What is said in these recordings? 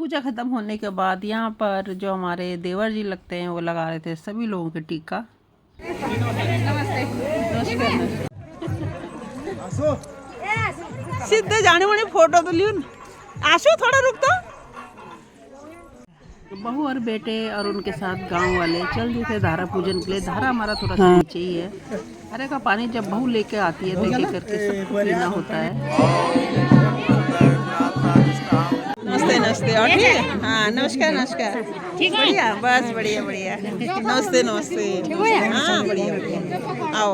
पूजा ख़त्म होने के बाद यहाँ पर जो हमारे देवर जी लगते हैं वो लगा रहे थे सभी लोगों के टीका। सीधे जाने वाले फोटो तो लियो आशो थोड़ा रुक तो। बहू और बेटे और उनके साथ गांव वाले चल दिए थे धारा पूजन के लिए। धारा हमारा थोड़ा सा नीचे ही है। अरे का पानी जब बहू लेके आती है तो एक करके सबको पीना होता है। नमस्ते नमस्ते और ठीक है। हाँ नमस्कार नमस्कार। बढ़िया बस बढ़िया बढ़िया। नमस्ते नमस्ते। हाँ बढ़िया बढ़िया आओ।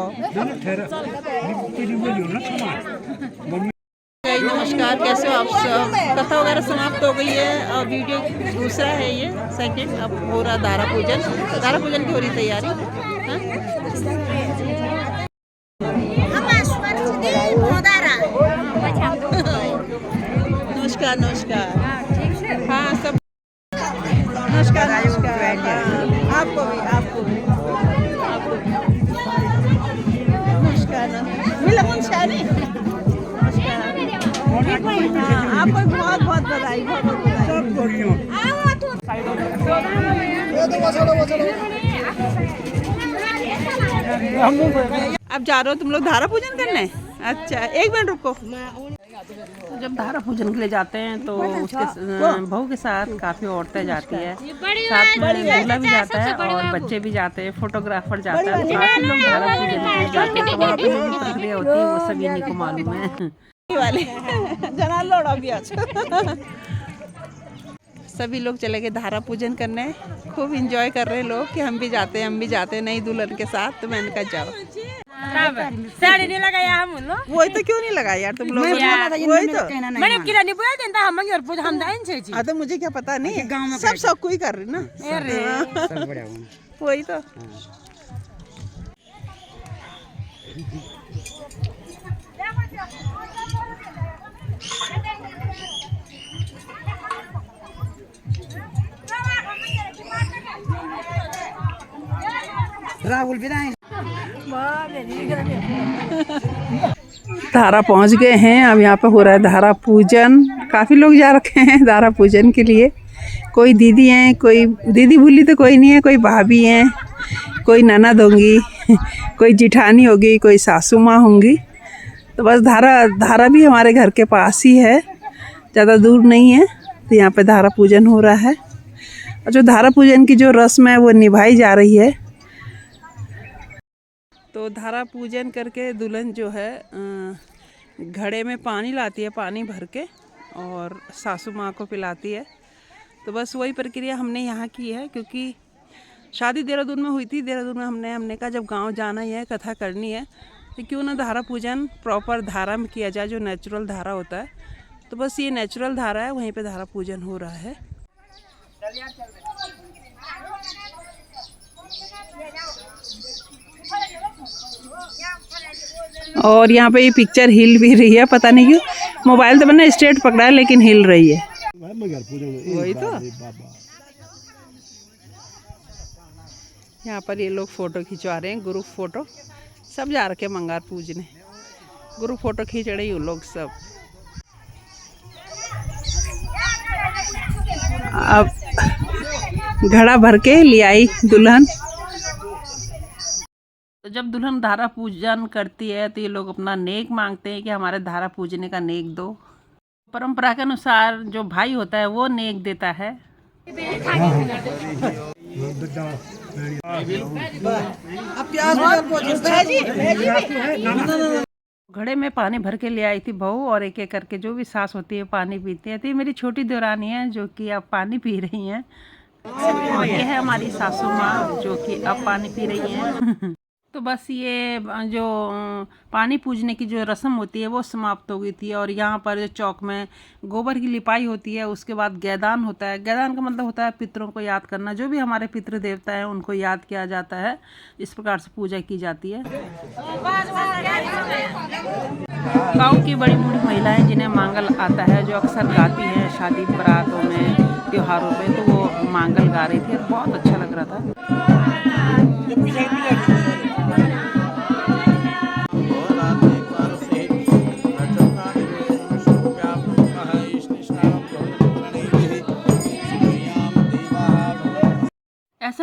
नमस्कार कैसे हो आप सब। कथा वगैरह समाप्त हो गई है और वीडियो दूसरा है ये सेकंड। अब हो रहा धारा पूजन। धारा पूजन की हो रही तैयारी। नमस्कार नमस्कार। हाँ सब नमस्कार नमस्कार। आपको भी आपको भी आपको भी नमस्कार। मिला मुंशानी आपको बहुत बहुत बधाई बहुत बहुत बधाई। अब जा रहे हो तुम लोग धारा पूजन करने। अच्छा एक मिनट रुको। तो जब धारा पूजन के लिए जाते हैं तो उसके बहू के साथ काफ़ी औरतें जाती है, साथ में दूल्हा भी जाता है और बच्चे भी जाते हैं, फोटोग्राफर जाता है। तो काफ़ी लोग धारा पूजन के लिए जाते हैं। तो वहाँ पर जो भी प्रक्रिया होती है वो सभी इन्हीं को मालूम है। वाले जना लोड़ा भी आज सभी लोग चले गए धारा पूजन करने। खूब एंजॉय कर रहे हैं लोग कि हम भी जाते हैं नई दुल्हन के साथ। तो मैंने कहा जाओ। साड़ी नहीं लगाया हम लोग। वही तो क्यों नहीं लगाया यार तुम लोग। वही तो मैंने किरानी बोला देता हम और पूजा हम दाइन छे। हाँ तो मुझे क्या पता नहीं सब कोई कर रही ना। वही तो राहुल धारा पहुंच गए हैं। अब यहाँ पे हो रहा है धारा पूजन। काफ़ी लोग जा रखे हैं धारा पूजन के लिए। कोई दीदी हैं, कोई दीदी भूली तो कोई नहीं है, कोई भाभी हैं, कोई ननद होंगी, कोई जिठानी होगी, कोई सासू माँ होंगी। तो बस धारा भी हमारे घर के पास ही है, ज़्यादा दूर नहीं है। तो यहाँ पे धारा पूजन हो रहा है और जो धारा पूजन की जो रस्म है वो निभाई जा रही है। तो धारा पूजन करके दुल्हन जो है घड़े में पानी लाती है, पानी भर के, और सासू माँ को पिलाती है। तो बस वही प्रक्रिया हमने यहाँ की है, क्योंकि शादी देहरादून में हुई थी। देहरादून में हमने कहा जब गांव जाना ही है, कथा करनी है, तो क्यों ना धारा पूजन प्रॉपर धारा में किया जाए, जो नेचुरल धारा होता है। तो बस ये नेचुरल धारा है, वहीं पे धारा पूजन हो रहा है। और यहाँ पे ये पिक्चर हिल भी रही है, पता नहीं क्यों। मोबाइल तो मैंने स्ट्रेट पकड़ा है लेकिन हिल रही है। वही तो यहाँ पर ये लोग फोटो खिंचवा रहे हैं, ग्रुप फोटो। सब जा रखे मंगार पूजने, ग्रुप फोटो खींच रही हूँ लोग सब। अब घड़ा भर के ले आई दुल्हन। तो जब दुल्हन धारा पूजन करती है तो ये लोग अपना नेक मांगते हैं कि हमारे धारा पूजने का नेक दो। परंपरा के अनुसार जो भाई होता है वो नेक देता है। घड़े में पानी भर के ले आई थी बहू, और एक एक करके जो भी सास होती है पानी पीती है। तो ये मेरी छोटी देवरानी है जो कि अब पानी पी रही हैं, और ये है हमारी सासू माँ जो कि अब पानी पी रही हैं। तो बस ये जो पानी पूजने की जो रस्म होती है वो समाप्त हो गई थी। और यहाँ पर जो चौक में गोबर की लिपाई होती है, उसके बाद गैदान होता है। गैदान का मतलब होता है पितरों को याद करना। जो भी हमारे पितृ देवता हैं उनको याद किया जाता है। इस प्रकार से पूजा की जाती है। गाँव की बड़ी बूढ़ी महिलाएं जिन्हें मांगल आता है, जो अक्सर गाती हैं शादी बरातों में, त्योहारों में, तो वो मांगल गा रही थी और बहुत अच्छा लग रहा था।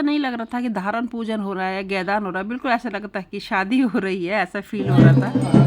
ऐसा नहीं लग रहा था कि धारण पूजन हो रहा है, गैदान हो रहा है, बिल्कुल ऐसा लगता है कि शादी हो रही है, ऐसा फील हो रहा था।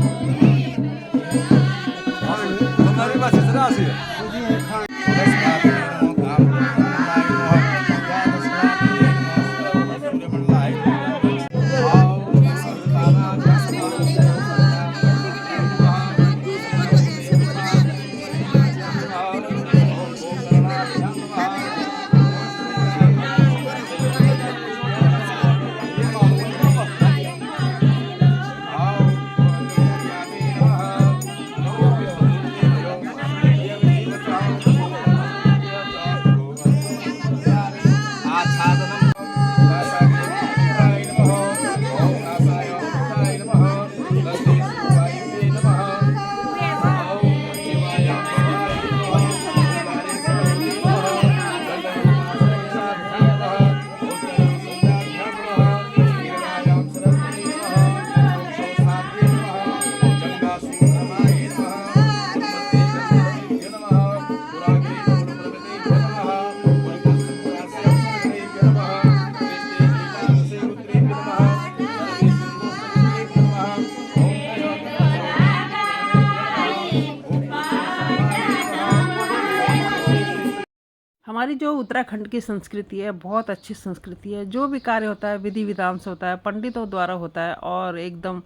हमारी जो उत्तराखंड की संस्कृति है बहुत अच्छी संस्कृति है। जो भी कार्य होता है विधि विधान से होता है, पंडितों द्वारा होता है और एकदम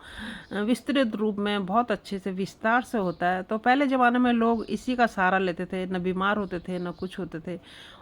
विस्तृत रूप में बहुत अच्छे से विस्तार से होता है। तो पहले ज़माने में लोग इसी का सहारा लेते थे, न बीमार होते थे न कुछ होते थे,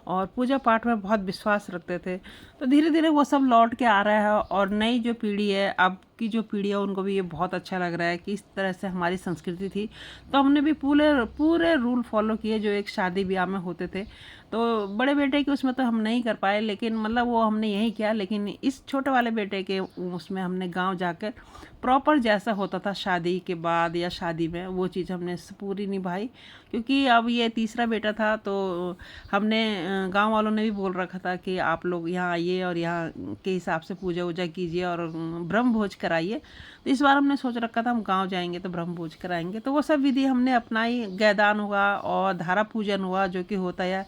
और पूजा पाठ में बहुत विश्वास रखते थे। तो धीरे धीरे वो सब लौट के आ रहा है और नई जो पीढ़ी है, अब की जो पीढ़ी है, उनको भी ये बहुत अच्छा लग रहा है कि इस तरह से हमारी संस्कृति थी। तो हमने भी पूरे पूरे रूल फॉलो किए जो एक शादी ब्याह में होते थे। तो बड़े बेटे के उसमें तो हम नहीं कर पाए, लेकिन मतलब वो हमने यही किया। लेकिन इस छोटे वाले बेटे के उसमें हमने गांव जाकर प्रॉपर जैसा होता था शादी के बाद या शादी में, वो चीज़ हमने पूरी निभाई। क्योंकि अब ये तीसरा बेटा था, तो हमने गांव वालों ने भी बोल रखा था कि आप लोग यहाँ आइए और यहाँ के हिसाब से पूजा वूजा कीजिए और ब्रह्म भोज कराइए। तो इस बार हमने सोच रखा था हम गांव जाएंगे तो ब्रह्म भोज कराएंगे। तो वो सब विधि हमने अपनाई। गैदान हुआ और धारा पूजन हुआ, जो कि होता है।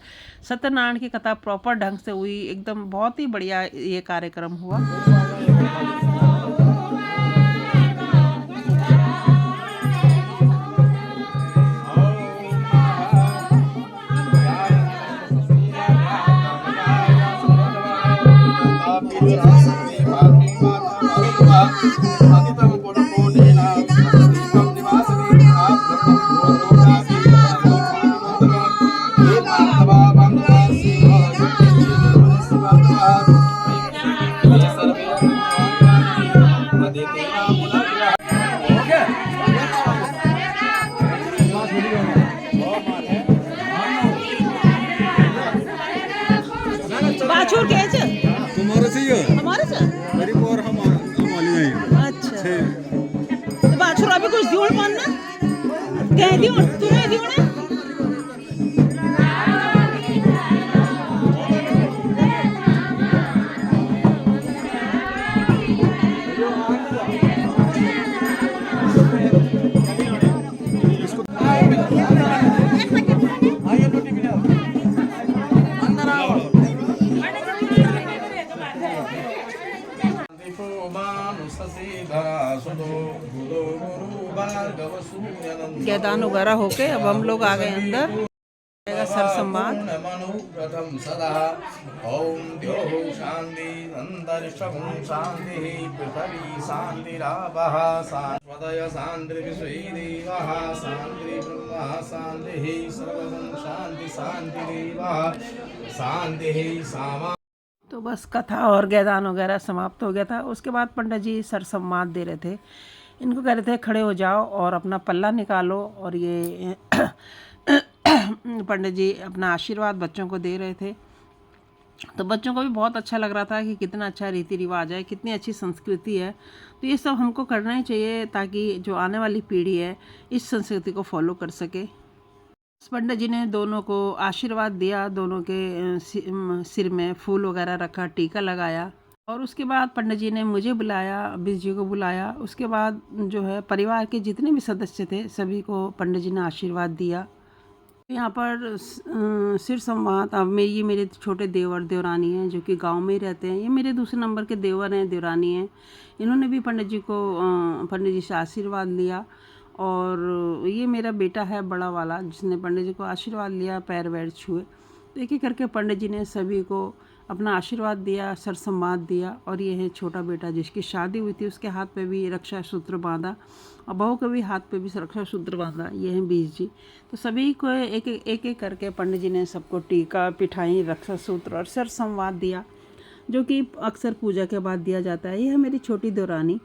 सत्यनारायण की कथा प्रॉपर ढंग से हुई, एकदम बहुत ही बढ़िया ये कार्यक्रम हुआ। बाछुर के छ तुम्हारे से ये हमारे से मेरी और हम वाली नहीं। अच्छा, तो बाछुर अभी कुछ जोड़ मानना कह दियो, तुम्हें दियो ना। गैदान वगैरह होके अब हम लोग आ गए अंदर। सर संवाद। प्रथम सदा ओम द्योः शांति अंतरिक्षं शांति पृथ्वी शांतिरापः शाश्वतय शांति विश्वदेवः शांति ब्रह्म शांति सर्वं शांति शांतिरेव शांति सामा। तो बस कथा और गैदान वगैरह समाप्त हो गया था। उसके बाद पंडित जी सर संवाद दे रहे थे। इनको कह रहे थे खड़े हो जाओ और अपना पल्ला निकालो, और ये पंडित जी अपना आशीर्वाद बच्चों को दे रहे थे। तो बच्चों को भी बहुत अच्छा लग रहा था कि कितना अच्छा रीति रिवाज है, कितनी अच्छी संस्कृति है। तो ये सब हमको करना ही चाहिए ताकि जो आने वाली पीढ़ी है इस संस्कृति को फॉलो कर सके। पंडित जी ने दोनों को आशीर्वाद दिया, दोनों के सिर में फूल वगैरह रखा, टीका लगाया, और उसके बाद पंडित जी ने मुझे बुलाया, अब्बीस जी को बुलाया। उसके बाद जो है परिवार के जितने भी सदस्य थे सभी को पंडित जी ने आशीर्वाद दिया। यहाँ पर सिर संवाद। अब ये मेरे छोटे देवर देवरानी हैं जो कि गांव में ही रहते हैं। ये मेरे दूसरे नंबर के देवर हैं, देवरानी हैं। इन्होंने भी पंडित जी से आशीर्वाद लिया। और ये मेरा बेटा है बड़ा वाला, जिसने पंडित जी को आशीर्वाद लिया, पैर वैर छुए। तो एक एक करके पंडित जी ने सभी को अपना आशीर्वाद दिया, सर संवाद दिया। और ये है छोटा बेटा जिसकी शादी हुई थी, उसके हाथ पे भी रक्षा सूत्र बांधा, और बहू के भी हाथ पे भी रक्षा सूत्र बांधा। ये हैं बीस जी। तो सभी को एक एक करके पंडित जी ने सबको टीका, पिठाई, रक्षा सूत्र और सर संवाद दिया, जो कि अक्सर पूजा के बाद दिया जाता है। ये है मेरी छोटी देवरानी।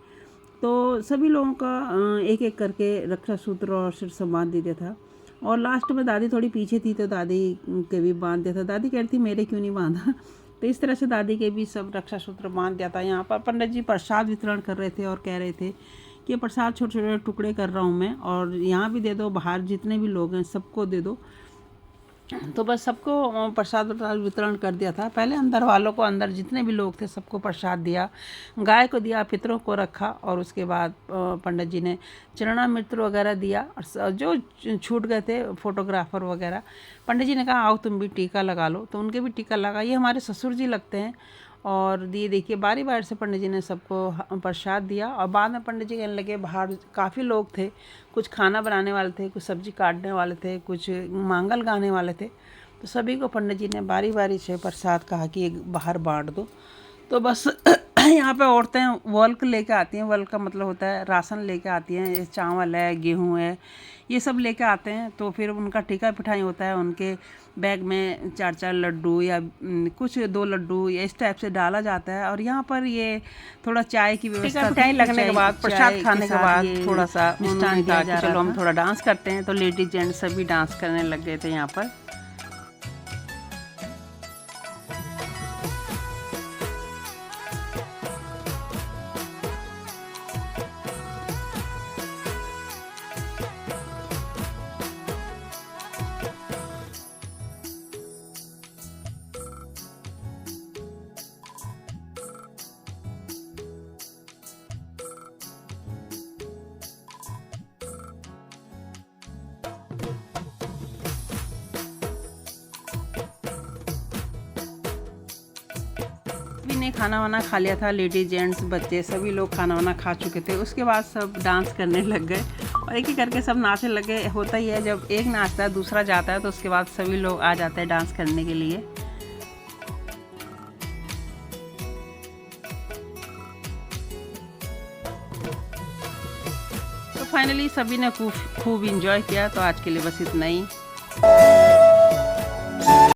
तो सभी लोगों का एक एक करके रक्षा सूत्र और सिर संवाद दे दिया था। और लास्ट में दादी थोड़ी पीछे थी तो दादी के भी बांध दिया था। दादी कह रही थी मेरे क्यों नहीं बांधा। तो इस तरह से दादी के भी सब रक्षा सूत्र बांध दिया था। यहाँ पर पंडित जी प्रसाद वितरण कर रहे थे और कह रहे थे कि ये प्रसाद छोटे छोटे टुकड़े कर रहा हूँ मैं, और यहाँ भी दे दो, बाहर जितने भी लोग हैं सबको दे दो। तो बस सबको प्रसाद वितरण कर दिया था। पहले अंदर वालों को, अंदर जितने भी लोग थे सबको प्रसाद दिया, गाय को दिया, पितरों को रखा। और उसके बाद पंडित जी ने चरणामृत वगैरह दिया। और जो छूट गए थे फोटोग्राफर वगैरह, पंडित जी ने कहा आओ तुम भी टीका लगा लो। तो उनके भी टीका लगा। ये हमारे ससुर जी लगते हैं। और दिए देखिए बारी बारी से पंडित जी ने सबको प्रसाद दिया। और बाद में पंडित जी कहने लगे, बाहर काफ़ी लोग थे, कुछ खाना बनाने वाले थे, कुछ सब्जी काटने वाले थे, कुछ मांगल गाने वाले थे। तो सभी को पंडित जी ने बारी बारी से प्रसाद कहा कि बाहर बांट दो। तो बस यहाँ पे औरतें वल्क लेके आती हैं। वल्क का मतलब होता है राशन लेके आती हैं। ये चावल है, गेहूँ है, ये सब लेके आते हैं। तो फिर उनका टीका पिठाई होता है। उनके बैग में 4-4 लड्डू या कुछ 2 लड्डू या इस टाइप से डाला जाता है। और यहाँ पर ये थोड़ा चाय की व्यवस्था, पिठाई लगने के बाद, प्रसाद खाने के बाद थोड़ा सा मिष्ठान दिया जा रहा था। चलो हम थोड़ा डांस करते हैं। तो लेडीज जेंट्स सभी डांस करने लग गए थे यहाँ पर। ने खाना वाना खा लिया था। लेडीज जेंट्स बच्चे सभी लोग खाना वाना खा चुके थे। उसके बाद सब डांस करने लग गए और एक एक करके सब नाचने लगे। होता ही है जब एक नाचता है दूसरा जाता है, तो उसके बाद सभी लोग आ जाते हैं डांस करने के लिए। तो फाइनली सभी ने खूब इंजॉय किया। तो आज के लिए बस इतना ही।